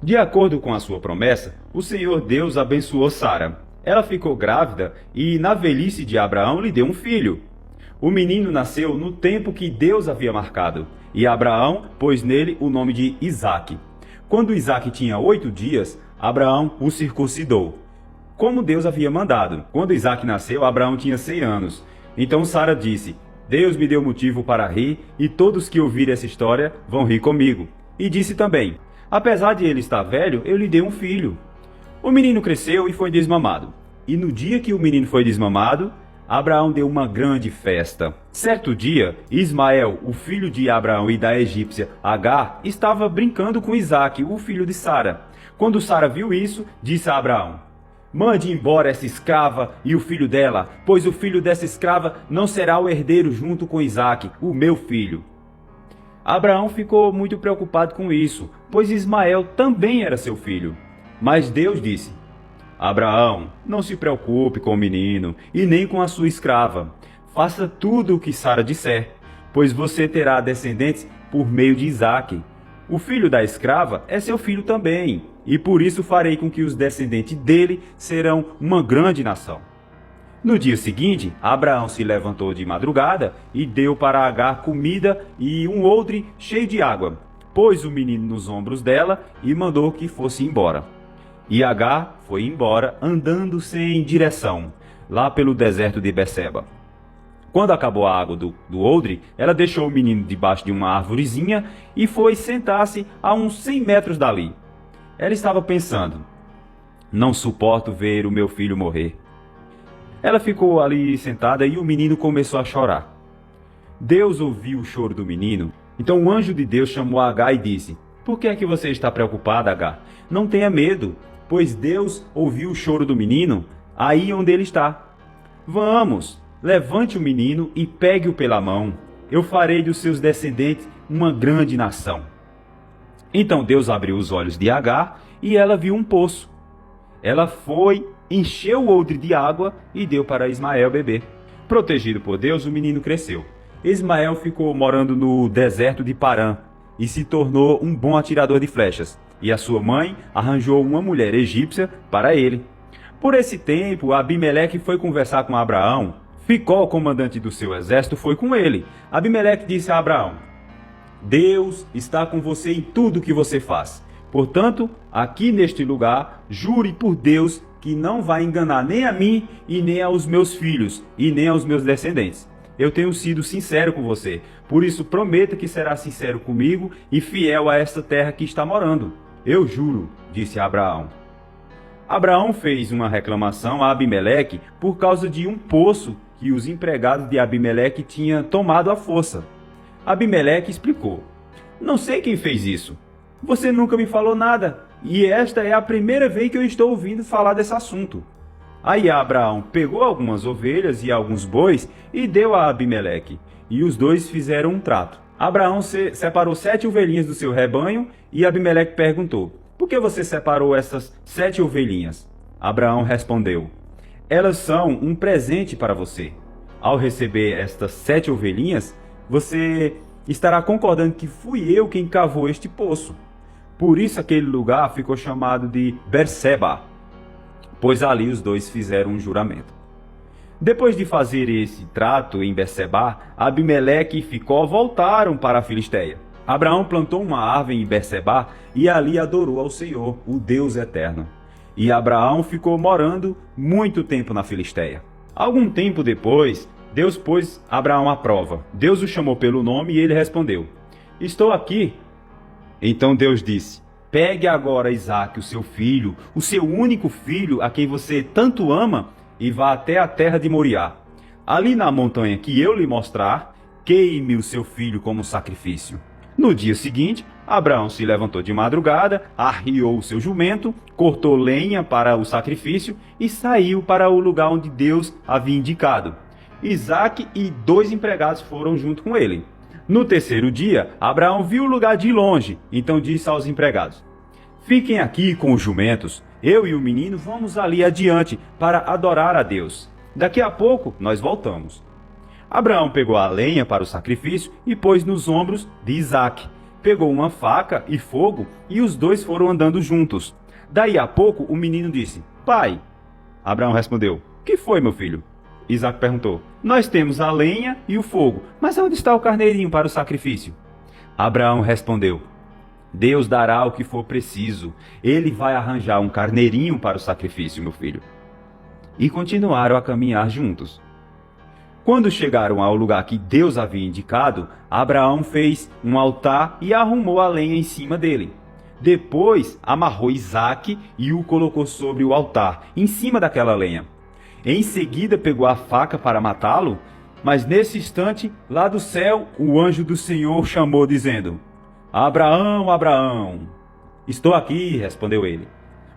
De acordo com a sua promessa, o Senhor Deus abençoou Sara. Ela ficou grávida e, na velhice de Abraão, lhe deu um filho. O menino nasceu no tempo que Deus havia marcado, e Abraão pôs nele o nome de Isaque. Quando Isaque tinha 8 dias, Abraão o circuncidou, como Deus havia mandado. Quando Isaque nasceu, Abraão tinha 100 anos. Então Sara disse: Deus me deu motivo para rir, e todos que ouvirem essa história vão rir comigo. E disse também: apesar de ele estar velho, eu lhe dei um filho. O menino cresceu e foi desmamado. E no dia que o menino foi desmamado, Abraão deu uma grande festa. Certo dia, Ismael, o filho de Abraão e da egípcia Agar, estava brincando com Isaque, o filho de Sara. Quando Sara viu isso, disse a Abraão: mande embora essa escrava e o filho dela, pois o filho dessa escrava não será o herdeiro junto com Isaque, o meu filho. Abraão ficou muito preocupado com isso, pois Ismael também era seu filho. Mas Deus disse: Abraão, não se preocupe com o menino e nem com a sua escrava. Faça tudo o que Sara disser, pois você terá descendentes por meio de Isaque. O filho da escrava é seu filho também, e por isso farei com que os descendentes dele serão uma grande nação. No dia seguinte, Abraão se levantou de madrugada e deu para Agar comida e um odre cheio de água. Pôs o menino nos ombros dela e mandou que fosse embora. E Agar foi embora, andando sem direção, lá pelo deserto de Beceba. Quando acabou a água do odre, ela deixou o menino debaixo de uma árvorezinha e foi sentar-se a uns 100 metros dali. Ela estava pensando: não suporto ver o meu filho morrer. Ela ficou ali sentada e o menino começou a chorar. Deus ouviu o choro do menino. Então o anjo de Deus chamou Agar e disse: por que é que você está preocupada, Agar? Não tenha medo, pois Deus ouviu o choro do menino aí onde ele está. Vamos, levante o menino e pegue-o pela mão. Eu farei dos seus descendentes uma grande nação. Então Deus abriu os olhos de Agar e ela viu um poço. Ela foi, encheu o odre de água e deu para Ismael beber. Protegido por Deus, o menino cresceu. Ismael ficou morando no deserto de Parã e se tornou um bom atirador de flechas. E a sua mãe arranjou uma mulher egípcia para ele. Por esse tempo, Abimeleque foi conversar com Abraão. Ficol, comandante do seu exército, foi com ele. Abimeleque disse a Abraão: Deus está com você em tudo que você faz. Portanto, aqui neste lugar, jure por Deus que não vai enganar nem a mim e nem aos meus filhos e nem aos meus descendentes. Eu tenho sido sincero com você, por isso prometa que será sincero comigo e fiel a esta terra que está morando. Eu juro, disse Abraão. Abraão fez uma reclamação a Abimeleque por causa de um poço que os empregados de Abimeleque tinham tomado à força. Abimeleque explicou: não sei quem fez isso. Você nunca me falou nada, e esta é a primeira vez que eu estou ouvindo falar desse assunto. Aí Abraão pegou algumas ovelhas e alguns bois e deu a Abimeleque, e os dois fizeram um trato. Abraão separou 7 ovelhinhas do seu rebanho, e Abimeleque perguntou: por que você separou essas 7 ovelhinhas? Abraão respondeu: elas são um presente para você. Ao receber estas 7 ovelhinhas, você estará concordando que fui eu quem cavou este poço. Por isso aquele lugar ficou chamado de Berseba, pois ali os dois fizeram um juramento. Depois de fazer esse trato em Berseba, Abimeleque e Ficol voltaram para a Filisteia. Abraão plantou uma árvore em Berseba e ali adorou ao Senhor, o Deus eterno. E Abraão ficou morando muito tempo na Filisteia. Algum tempo depois, Deus pôs Abraão à prova. Deus o chamou pelo nome e ele respondeu: estou aqui. Então Deus disse: pegue agora Isaque, o seu filho, o seu único filho, a quem você tanto ama, e vá até a terra de Moriá. Ali na montanha que eu lhe mostrar, queime o seu filho como sacrifício. No dia seguinte, Abraão se levantou de madrugada, arriou o seu jumento, cortou lenha para o sacrifício e saiu para o lugar onde Deus havia indicado. Isaque e 2 empregados foram junto com ele. No terceiro dia, Abraão viu o lugar de longe, então disse aos empregados: fiquem aqui com os jumentos, eu e o menino vamos ali adiante para adorar a Deus. Daqui a pouco nós voltamos. Abraão pegou a lenha para o sacrifício e pôs nos ombros de Isaque, pegou uma faca e fogo e os dois foram andando juntos. Daí a pouco o menino disse: Pai. Abraão respondeu: Que foi, meu filho? Isaque perguntou: Nós temos a lenha e o fogo, mas onde está o carneirinho para o sacrifício? Abraão respondeu: Deus dará o que for preciso. Ele vai arranjar um carneirinho para o sacrifício, meu filho. E continuaram a caminhar juntos. Quando chegaram ao lugar que Deus havia indicado, Abraão fez um altar e arrumou a lenha em cima dele. Depois amarrou Isaque e o colocou sobre o altar, em cima daquela lenha. Em seguida pegou a faca para matá-lo, mas nesse instante, lá do céu, o anjo do Senhor chamou, dizendo: Abraão, Abraão. Estou aqui, respondeu ele.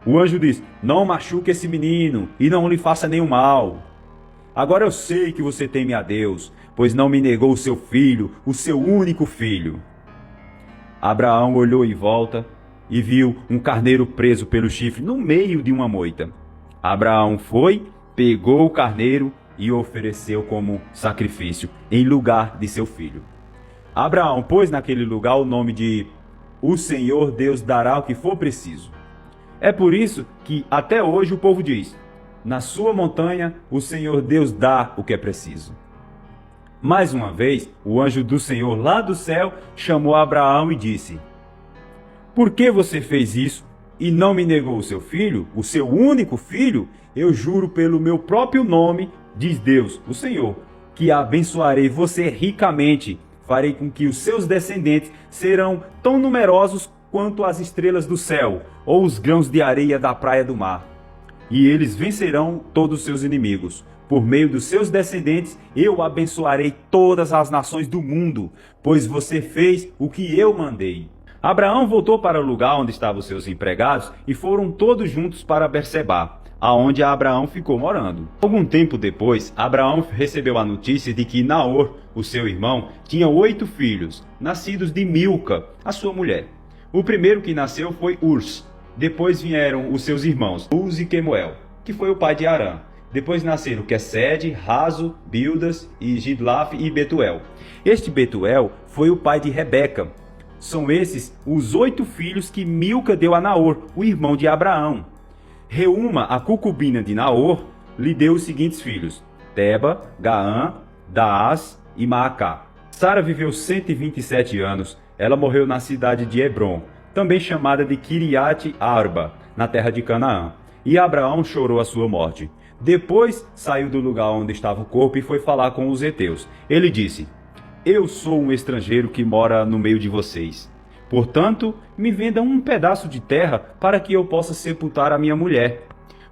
O anjo disse: Não machuque esse menino e não lhe faça nenhum mal. Agora eu sei que você teme a Deus, pois não me negou o seu filho, o seu único filho. Abraão olhou em volta e viu um carneiro preso pelo chifre no meio de uma moita. Abraão foi, pegou o carneiro e o ofereceu como sacrifício em lugar de seu filho. Abraão pôs naquele lugar o nome de O Senhor Deus dará o que for preciso. É por isso que até hoje o povo diz: Na sua montanha o Senhor Deus dá o que é preciso. Mais uma vez, o anjo do Senhor lá do céu chamou Abraão e disse: Por que você fez isso e não me negou o seu filho, o seu único filho? Eu juro pelo meu próprio nome, diz Deus, o Senhor, que abençoarei você ricamente. Farei com que os seus descendentes serão tão numerosos quanto as estrelas do céu ou os grãos de areia da praia do mar. E eles vencerão todos os seus inimigos. Por meio dos seus descendentes, eu abençoarei todas as nações do mundo, pois você fez o que eu mandei. Abraão voltou para o lugar onde estavam seus empregados e foram todos juntos para Berseba, aonde Abraão ficou morando. Algum tempo depois, Abraão recebeu a notícia de que Naor, o seu irmão, tinha 8 filhos, nascidos de Milca, a sua mulher. O primeiro que nasceu foi Urs. Depois vieram os seus irmãos, Uz e Quemuel, que foi o pai de Arã. Depois nasceram Quesed, Razo, Bildas, e Gidlaf e Betuel. Este Betuel foi o pai de Rebeca. São esses os 8 filhos que Milca deu a Naor, o irmão de Abraão. Reuma, a concubina de Naor, lhe deu os seguintes filhos: Teba, Gaã, Daás e Maacá. Sara viveu 127 anos. Ela morreu na cidade de Hebrom, também chamada de Kiriat Arba, na terra de Canaã. E Abraão chorou a sua morte. Depois saiu do lugar onde estava o corpo e foi falar com os heteus. Ele disse: Eu sou um estrangeiro que mora no meio de vocês. Portanto, me vendam um pedaço de terra para que eu possa sepultar a minha mulher.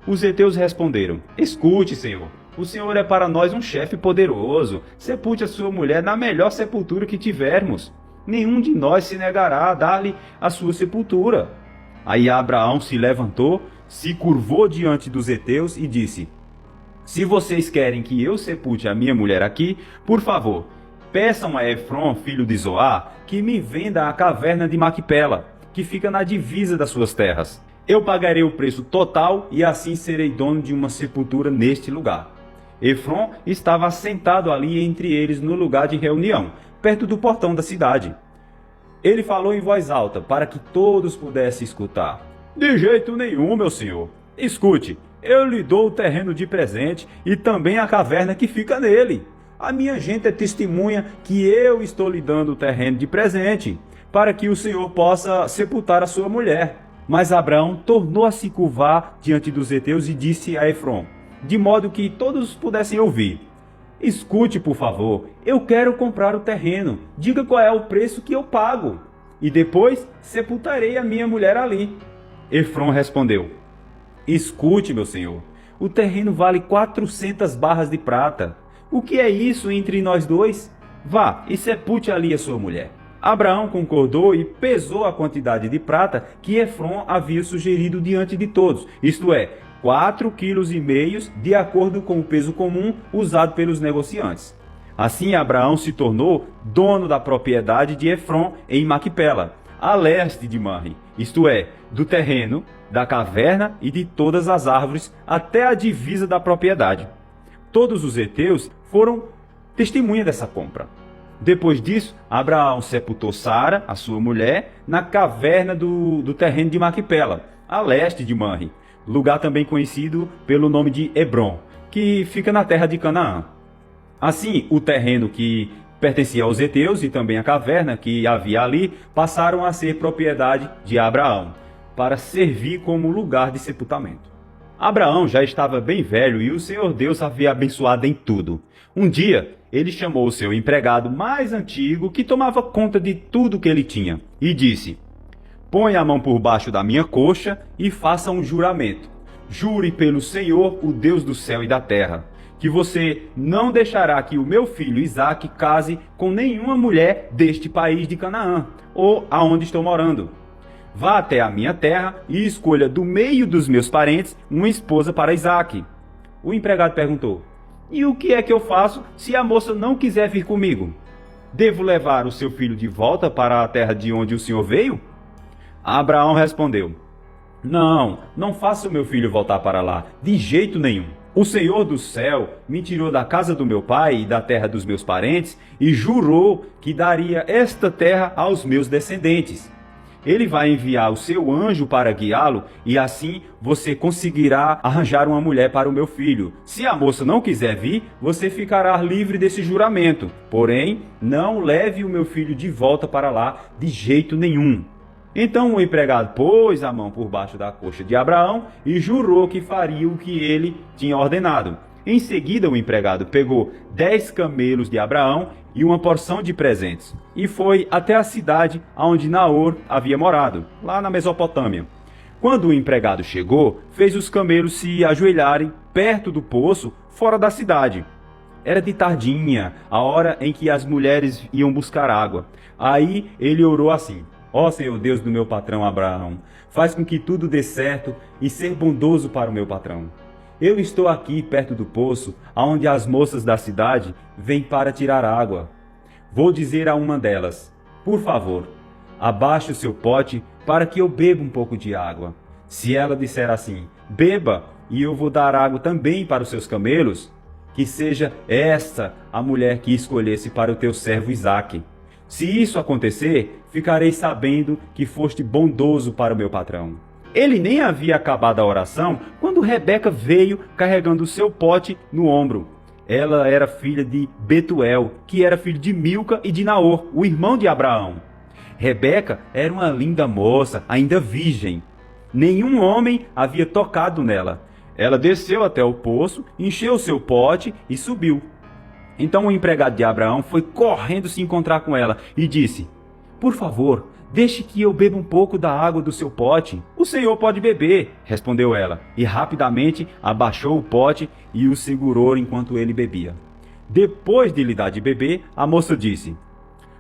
Os heteus responderam: Escute, Senhor. O Senhor é para nós um chefe poderoso. Sepulte a sua mulher na melhor sepultura que tivermos. Nenhum de nós se negará a dar-lhe a sua sepultura. Aí Abraão se levantou, se curvou diante dos heteus e disse: Se vocês querem que eu sepulte a minha mulher aqui, por favor, peçam a Efron, filho de Zoar, que me venda a caverna de Maquipela, que fica na divisa das suas terras. Eu pagarei o preço total e assim serei dono de uma sepultura neste lugar. Efron estava assentado ali entre eles no lugar de reunião, perto do portão da cidade. Ele falou em voz alta, para que todos pudessem escutar: De jeito nenhum, meu senhor. Escute, eu lhe dou o terreno de presente e também a caverna que fica nele. A minha gente é testemunha que eu estou lhe dando o terreno de presente, para que o senhor possa sepultar a sua mulher. Mas Abraão tornou a se curvar diante dos heteus e disse a Efron, de modo que todos pudessem ouvir: Escute, por favor, eu quero comprar o terreno. Diga qual é o preço que eu pago, e depois sepultarei a minha mulher ali. Efron respondeu: Escute, meu senhor, o terreno vale 400 barras de prata. O que é isso entre nós dois? Vá e sepulte ali a sua mulher. Abraão concordou e pesou a quantidade de prata que Efron havia sugerido diante de todos, isto é, 4,5 kg, de acordo com o peso comum usado pelos negociantes. Assim Abraão se tornou dono da propriedade de Efron em Maquipela, a leste de Manre, isto é, do terreno, da caverna e de todas as árvores até a divisa da propriedade. Todos os heteus foram testemunha dessa compra. Depois disso, Abraão sepultou Sara, a sua mulher, na caverna do terreno de Maquipela, a leste de Manre, lugar também conhecido pelo nome de Hebrom, que fica na terra de Canaã. Assim, o terreno que pertencia aos heteus e também a caverna que havia ali passaram a ser propriedade de Abraão, para servir como lugar de sepultamento. Abraão já estava bem velho e o Senhor Deus havia abençoado em tudo. Um dia, ele chamou o seu empregado mais antigo, que tomava conta de tudo que ele tinha, e disse: "Põe a mão por baixo da minha coxa e faça um juramento. Jure pelo Senhor, o Deus do céu e da terra, que você não deixará que o meu filho Isaque case com nenhuma mulher deste país de Canaã, ou aonde estou morando. Vá até a minha terra e escolha do meio dos meus parentes uma esposa para Isaque." O empregado perguntou: "E o que é que eu faço se a moça não quiser vir comigo? Devo levar o seu filho de volta para a terra de onde o senhor veio?" Abraão respondeu: Não faça o meu filho voltar para lá, de jeito nenhum. O Senhor do céu me tirou da casa do meu pai e da terra dos meus parentes e jurou que daria esta terra aos meus descendentes. Ele vai enviar o seu anjo para guiá-lo e assim você conseguirá arranjar uma mulher para o meu filho. Se a moça não quiser vir, você ficará livre desse juramento. Porém, não leve o meu filho de volta para lá de jeito nenhum. Então o empregado pôs a mão por baixo da coxa de Abraão e jurou que faria o que ele tinha ordenado. Em seguida, o empregado pegou 10 camelos de Abraão e uma porção de presentes, e foi até a cidade onde Naor havia morado, lá na Mesopotâmia. Quando o empregado chegou, fez os camelos se ajoelharem perto do poço, fora da cidade. Era de tardinha, a hora em que as mulheres iam buscar água. Aí ele orou assim: "Ó Senhor Deus do meu patrão Abraão, faz com que tudo dê certo e ser bondoso para o meu patrão. Eu estou aqui perto do poço, onde as moças da cidade vêm para tirar água. Vou dizer a uma delas: por favor, abaixe o seu pote para que eu beba um pouco de água. Se ela disser assim: beba, e eu vou dar água também para os seus camelos, que seja esta a mulher que escolhesse para o teu servo Isaque. Se isso acontecer, ficarei sabendo que foste bondoso para o meu patrão." Ele nem havia acabado a oração quando Rebeca veio carregando o seu pote no ombro. Ela era filha de Betuel, que era filho de Milca e de Naor, o irmão de Abraão. Rebeca era uma linda moça, ainda virgem. Nenhum homem havia tocado nela. Ela desceu até o poço, encheu seu pote e subiu. Então o empregado de Abraão foi correndo se encontrar com ela e disse: "Por favor, deixe que eu beba um pouco da água do seu pote." "O senhor pode beber", respondeu ela, e rapidamente abaixou o pote e o segurou enquanto ele bebia. Depois de lhe dar de beber, a moça disse: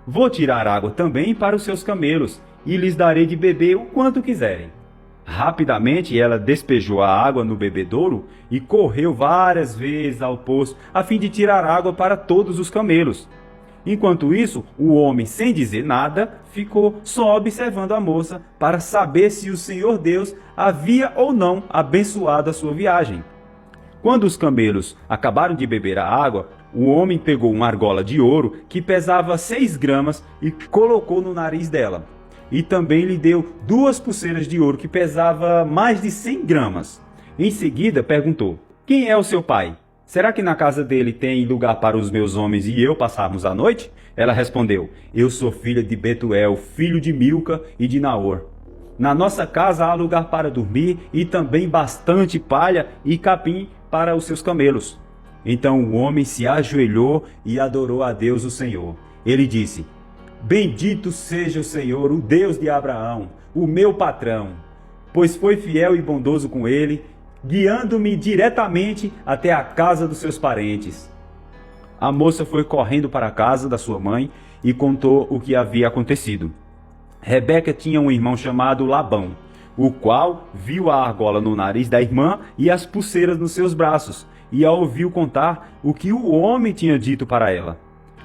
"Vou tirar água também para os seus camelos, e lhes darei de beber o quanto quiserem." Rapidamente ela despejou a água no bebedouro e correu várias vezes ao poço a fim de tirar água para todos os camelos. Enquanto isso, o homem, sem dizer nada, ficou só observando a moça para saber se o Senhor Deus havia ou não abençoado a sua viagem. Quando os camelos acabaram de beber a água, o homem pegou uma argola de ouro que pesava 6 gramas e colocou no nariz dela. E também lhe deu 2 pulseiras de ouro que pesava mais de 100 gramas. Em seguida perguntou: "Quem é o seu pai? Será que na casa dele tem lugar para os meus homens e eu passarmos a noite?" Ela respondeu: "Eu sou filha de Betuel, filho de Milca e de Naor. Na nossa casa há lugar para dormir e também bastante palha e capim para os seus camelos." Então o homem se ajoelhou e adorou a Deus o Senhor. Ele disse: "Bendito seja o Senhor, o Deus de Abraão, o meu patrão, pois foi fiel e bondoso com ele, guiando-me diretamente até a casa dos seus parentes." A moça foi correndo para a casa da sua mãe e contou o que havia acontecido. Rebeca tinha um irmão chamado Labão, o qual viu a argola no nariz da irmã e as pulseiras nos seus braços, e a ouviu contar o que o homem tinha dito para ela.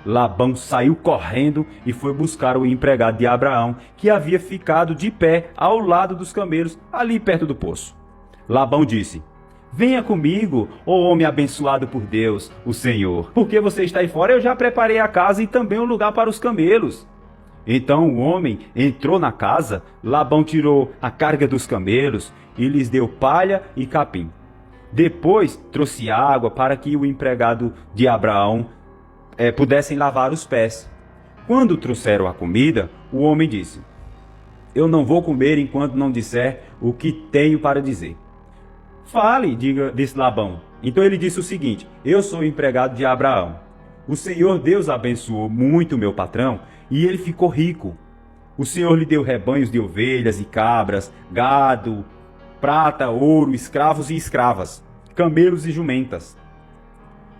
Labão saiu correndo e foi buscar o empregado de Abraão, que havia ficado de pé ao lado dos camelos, ali perto do poço. Labão disse: Venha comigo, ó homem abençoado por Deus, o Senhor. Porque você está aí fora, eu já preparei a casa e também um lugar para os camelos. Então o homem entrou na casa, Labão tirou a carga dos camelos e lhes deu palha e capim. Depois trouxe água para que o empregado de Abraão pudessem lavar os pés. Quando trouxeram a comida, o homem disse: eu não vou comer enquanto não disser o que tenho para dizer. Fale, disse Labão. Então ele disse o seguinte: eu sou empregado de Abraão. O Senhor Deus abençoou muito meu patrão e ele ficou rico. O Senhor lhe deu rebanhos de ovelhas e cabras, gado, prata, ouro, escravos e escravas, camelos e jumentas.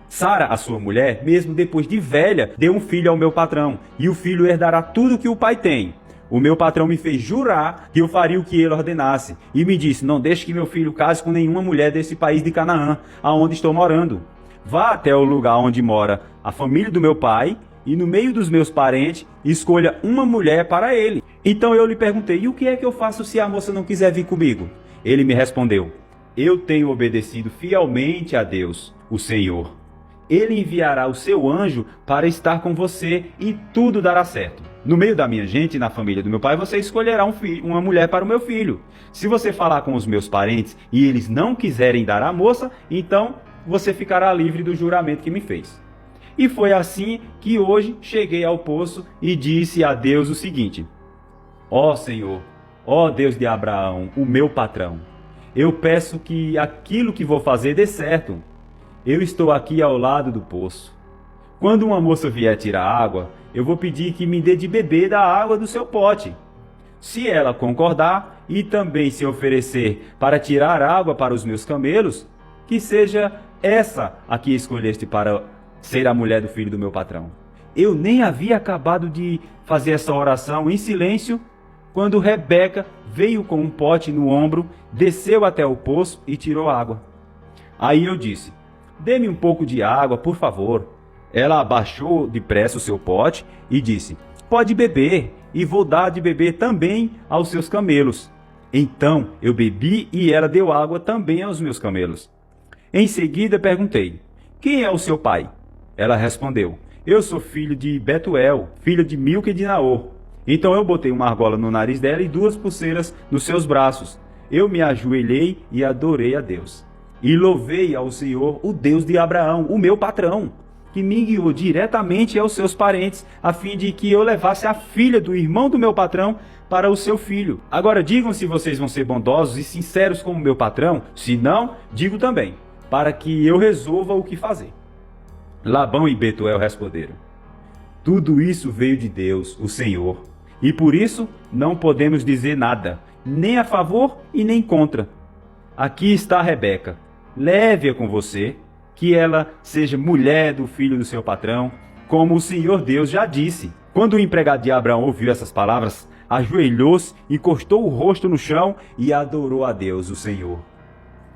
Sara, a sua mulher, mesmo depois de velha, deu um filho ao meu patrão, e o filho herdará tudo que o pai tem. O meu patrão me fez jurar que eu faria o que ele ordenasse, e me disse: não deixe que meu filho case com nenhuma mulher desse país de Canaã, aonde estou morando. Vá até o lugar onde mora a família do meu pai, e no meio dos meus parentes, escolha uma mulher para ele. Então eu lhe perguntei: e o que é que eu faço se a moça não quiser vir comigo? Ele me respondeu: eu tenho obedecido fielmente a Deus, o Senhor. Ele enviará o seu anjo para estar com você e tudo dará certo. No meio da minha gente e na família do meu pai, você escolherá uma mulher para o meu filho. Se você falar com os meus parentes e eles não quiserem dar a moça, então você ficará livre do juramento que me fez. E foi assim que hoje cheguei ao poço e disse a Deus o seguinte: ó Senhor, ó Deus de Abraão, o meu patrão, eu peço que aquilo que vou fazer dê certo. Eu estou aqui ao lado do poço. Quando uma moça vier tirar água, eu vou pedir que me dê de beber da água do seu pote. Se ela concordar e também se oferecer para tirar água para os meus camelos, que seja essa a que escolheste para ser a mulher do filho do meu patrão. Eu nem havia acabado de fazer essa oração em silêncio, quando Rebeca veio com um pote no ombro, desceu até o poço e tirou água. Aí eu disse: dê-me um pouco de água, por favor. Ela abaixou depressa o seu pote e disse: pode beber, e vou dar de beber também aos seus camelos. Então eu bebi e ela deu água também aos meus camelos. Em seguida perguntei: quem é o seu pai? Ela respondeu: eu sou filho de Betuel, filho de Milca e de Naor. Então eu botei uma argola no nariz dela e 2 pulseiras nos seus braços. Eu me ajoelhei e adorei a Deus. E louvei ao Senhor, o Deus de Abraão, o meu patrão, que me guiou diretamente aos seus parentes, a fim de que eu levasse a filha do irmão do meu patrão para o seu filho. Agora digam se vocês vão ser bondosos e sinceros como meu patrão, se não, digo também, para que eu resolva o que fazer. Labão e Betuel responderam: tudo isso veio de Deus, o Senhor, e por isso não podemos dizer nada, nem a favor e nem contra. Aqui está a Rebeca. Leve-a com você, que ela seja mulher do filho do seu patrão, como o Senhor Deus já disse. Quando o empregado de Abraão ouviu essas palavras, ajoelhou-se, encostou o rosto no chão e adorou a Deus, o Senhor.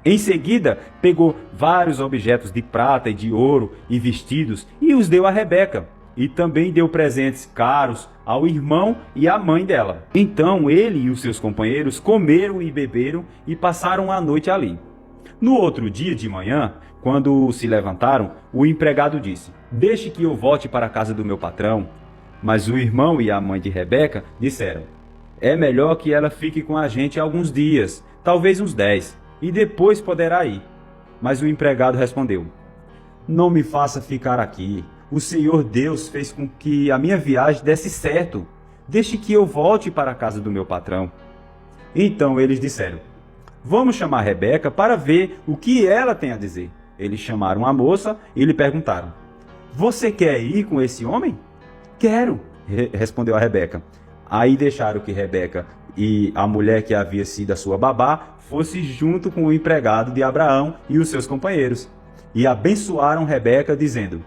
Em seguida, pegou vários objetos de prata e de ouro e vestidos e os deu a Rebeca. E também deu presentes caros ao irmão e à mãe dela. Então ele e os seus companheiros comeram e beberam e passaram a noite ali. No outro dia de manhã, quando se levantaram, o empregado disse: deixe que eu volte para a casa do meu patrão. Mas o irmão e a mãe de Rebeca disseram: é melhor que ela fique com a gente alguns dias, talvez uns 10, e depois poderá ir. Mas o empregado respondeu: não me faça ficar aqui. O Senhor Deus fez com que a minha viagem desse certo. Deixe que eu volte para a casa do meu patrão. Então eles disseram: vamos chamar Rebeca para ver o que ela tem a dizer. Eles chamaram a moça e lhe perguntaram: você quer ir com esse homem? Quero, respondeu a Rebeca. Aí deixaram que Rebeca e a mulher que havia sido a sua babá fosse junto com o empregado de Abraão e os seus companheiros. E abençoaram Rebeca, dizendo: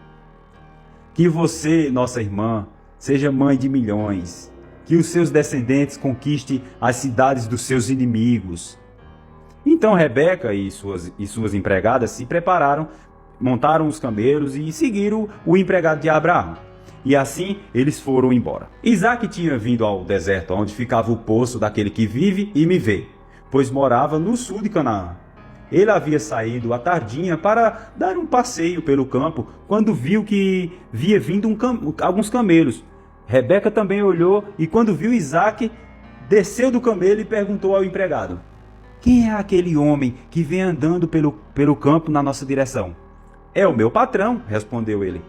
que você, nossa irmã, seja mãe de milhões, que os seus descendentes conquistem as cidades dos seus inimigos. Então Rebeca e suas empregadas se prepararam, montaram os camelos e seguiram o empregado de Abraão. E assim eles foram embora. Isaque tinha vindo ao deserto, onde ficava o poço daquele que vive e me vê, pois morava no sul de Canaã. Ele havia saído à tardinha para dar um passeio pelo campo, quando viu que via vindo alguns camelos. Rebeca também olhou e, quando viu Isaque, desceu do camelo e perguntou ao empregado: quem é aquele homem que vem andando pelo campo na nossa direção? É o meu patrão, respondeu ele.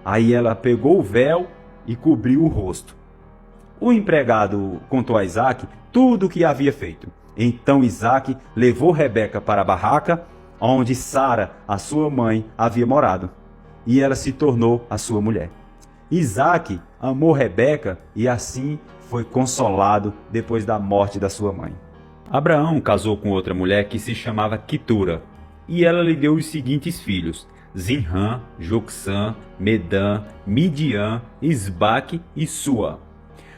Aí ela pegou o véu e cobriu o rosto. O empregado contou a Isaque tudo o que havia feito. Então Isaque levou Rebeca para a barraca onde Sara, a sua mãe, havia morado, e ela se tornou a sua mulher. Isaque amou Rebeca e assim foi consolado depois da morte da sua mãe. Abraão casou com outra mulher que se chamava Quitura, e ela lhe deu os seguintes filhos: Zinrã, Jocsã, Medã, Midian, Isbaque e Sua.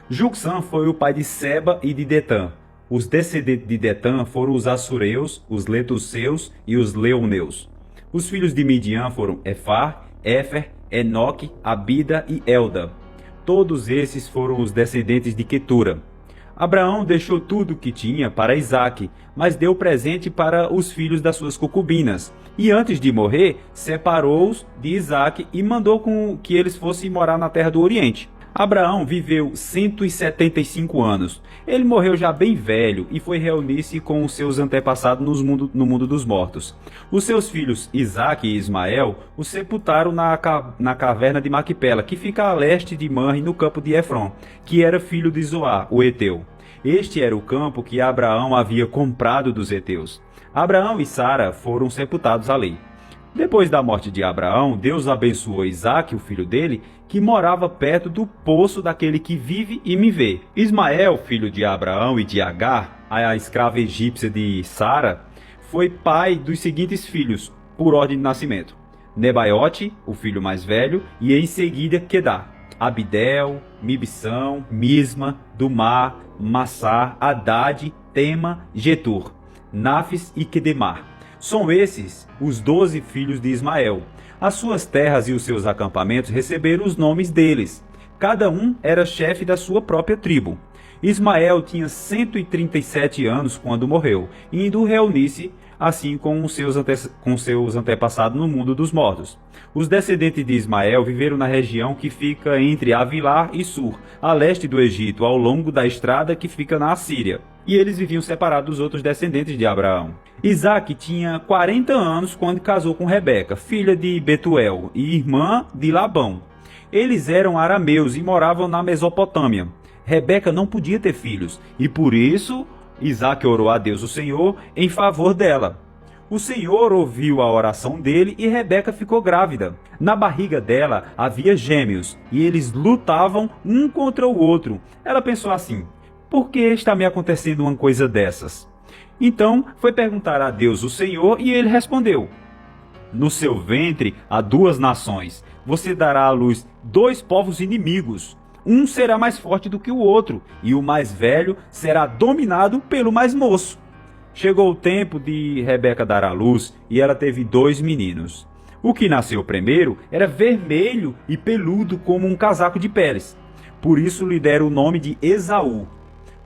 Jocsã foi o pai de Seba e de Detã. Os descendentes de Detã foram os assureus, os letusseus e os leoneus. Os filhos de Midian foram Efar, Éfer, Enoque, Abida e Elda. Todos esses foram os descendentes de Quetura. Abraão deixou tudo o que tinha para Isaque, mas deu presente para os filhos das suas concubinas. E antes de morrer, separou-os de Isaque e mandou que eles fossem morar na terra do Oriente. Abraão viveu 175 anos. Ele morreu já bem velho e foi reunir-se com os seus antepassados no mundo dos mortos. Os seus filhos Isaque e Ismael o sepultaram na caverna de Maquipela, que fica a leste de Manre, no campo de Efron, que era filho de Zoar, o Eteu. Este era o campo que Abraão havia comprado dos heteus. Abraão e Sara foram sepultados ali. Depois da morte de Abraão, Deus abençoou Isaque, o filho dele, que morava perto do poço daquele que vive e me vê. Ismael, filho de Abraão e de Agar, a escrava egípcia de Sara, foi pai dos seguintes filhos, por ordem de nascimento: Nebaiote, o filho mais velho, e em seguida Quedar, Abidel, Mibsão, Misma, Dumá, Massá, Haddad, Tema, Getur, Nafis e Quedemar. São esses os 12 filhos de Ismael. As suas terras e os seus acampamentos receberam os nomes deles. Cada um era chefe da sua própria tribo. Ismael tinha 137 anos quando morreu, indo reunir-se assim com os seus antepassados no mundo dos mortos. Os descendentes de Ismael viveram na região que fica entre Avilar e Sur, a leste do Egito, ao longo da estrada que fica na Assíria. E eles viviam separados dos outros descendentes de Abraão. Isaque tinha 40 anos quando casou com Rebeca, filha de Betuel e irmã de Labão. Eles eram arameus e moravam na Mesopotâmia. Rebeca não podia ter filhos, e por isso Isaque orou a Deus, o Senhor, em favor dela. O Senhor ouviu a oração dele e Rebeca ficou grávida. Na barriga dela havia gêmeos, e eles lutavam um contra o outro. Ela pensou assim: por que está me acontecendo uma coisa dessas? Então foi perguntar a Deus, o Senhor, e ele respondeu: no seu ventre há 2 nações. Você dará à luz 2 povos inimigos. Um será mais forte do que o outro, e o mais velho será dominado pelo mais moço. Chegou o tempo de Rebeca dar à luz, e ela teve 2 meninos. O que nasceu primeiro era vermelho e peludo como um casaco de peles. Por isso lhe deram o nome de Esaú.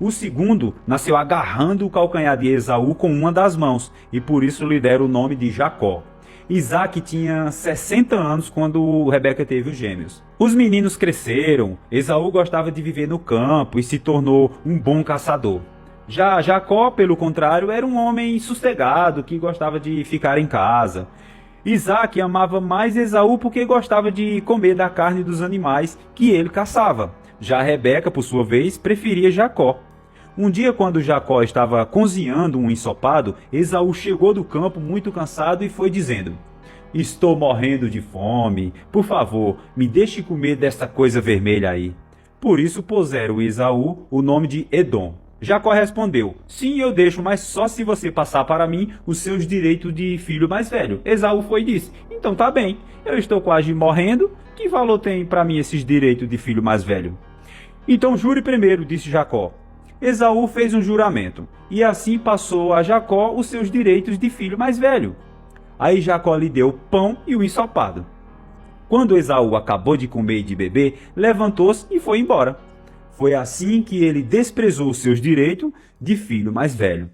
O segundo nasceu agarrando o calcanhar de Esaú com uma das mãos, e por isso lhe deram o nome de Jacó. Isaque tinha 60 anos quando Rebeca teve os gêmeos. Os meninos cresceram, Esaú gostava de viver no campo e se tornou um bom caçador. Já Jacó, pelo contrário, era um homem sossegado que gostava de ficar em casa. Isaque amava mais Esaú porque gostava de comer da carne dos animais que ele caçava. Já Rebeca, por sua vez, preferia Jacó. Um dia, quando Jacó estava cozinhando um ensopado, Esaú chegou do campo muito cansado e foi dizendo: estou morrendo de fome, por favor, me deixe comer desta coisa vermelha aí. Por isso puseram Esaú o nome de Edom. Jacó respondeu: sim, eu deixo, mas só se você passar para mim os seus direitos de filho mais velho. Esaú foi e disse: então tá bem, eu estou quase morrendo, que valor tem para mim esses direitos de filho mais velho? Então jure primeiro, disse Jacó. Esaú fez um juramento, e assim passou a Jacó os seus direitos de filho mais velho. Aí Jacó lhe deu pão e o ensopado. Quando Esaú acabou de comer e de beber, levantou-se e foi embora. Foi assim que ele desprezou os seus direitos de filho mais velho.